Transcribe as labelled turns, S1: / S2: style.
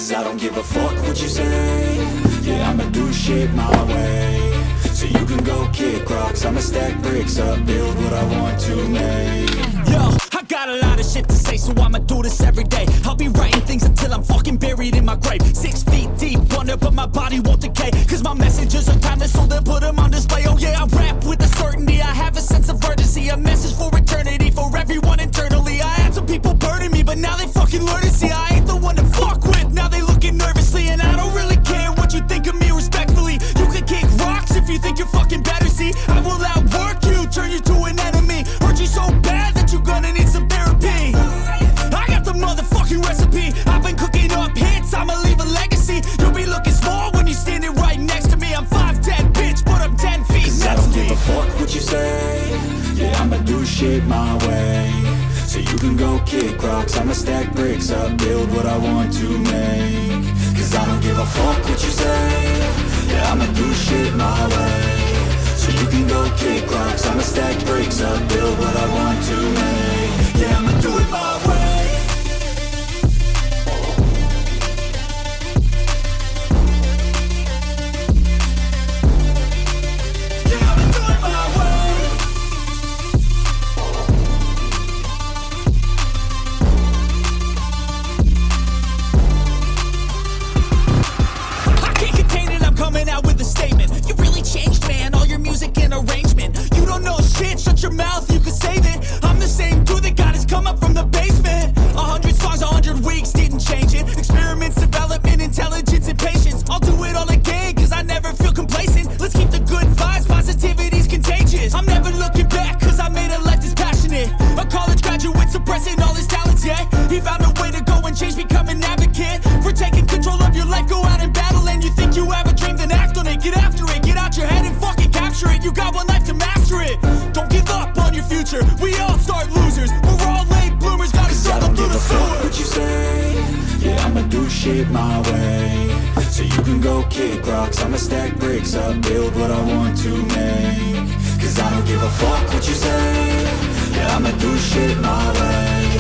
S1: Cause I don't give a fuck what you say. Yeah, I'ma do shit my way. So you can go kick rocks, I'ma stack bricks up, build what I want to make.
S2: Yo, I got a lot of shit to say, so I'ma do this every day. I'll be writing things until I'm fucking buried in my grave. 6 feet deep under, but my body won't decay. Cause my messages are timeless, so they'll put them on display. Oh yeah, I rap with a certainty, I have a sense of urgency. A message for eternity, for everyone internally. I had some people burning me, but now they fucking learn to see I ain't the one to fuck with. Now they looking nervously, and I don't really care what you think of me respectfully. You can kick rocks if you think you're fucking better, see. I will outwork you, turn you to an enemy. Hurt you so bad that you're gonna need some therapy. I got the motherfucking recipe. I've been cooking up hits, I'ma leave a legacy. You'll be looking small when you're standing right next to me. I'm 5'10", bitch, but I'm 10 feet.
S1: Cause I don't give a fuck what you say. Yeah, I'ma do shit my way. So you can go kick rocks, I'ma stack bricks up, build what I want to make. Cause I don't give a fuck what you say. Yeah, I'ma do shit my way. So you can go kick rocks, I'ma stack bricks up, build what I want to make. Yeah, I'ma do it my way. Yeah, I'ma do it my way.
S2: I can't contain it, I'm coming out with a statement. You really changed, man, all your music and arrangement. You don't know shit, shut your mouth, you can save it. I'm the same dude that got his come up from the basement. 100 songs, 100 weeks, didn't change it. Experiments, development, intelligence, and patience. I'll do it all again, cause I never feel complacent. Let's keep the good vibes, positivity's contagious. I'm never looking back, cause I made a life that's passionate. A college graduate suppressing all his talents, yeah. He found a way to go and change, become an advocate. For taking control of your life, go out and battle. And you think you have a dream, then act on it. Get after it, get out your head and fucking capture it. You got one life to master it. Don't give up on your future, we all start losers. We're all late bloomers, gotta struggle through the
S1: Fuck what
S2: sewer.
S1: you say. Yeah, I'ma do shit my way. So you can go kick rocks, I'ma stack bricks up, build what I want to make. Cause I don't give a fuck what you say. Yeah, I'ma do shit my way.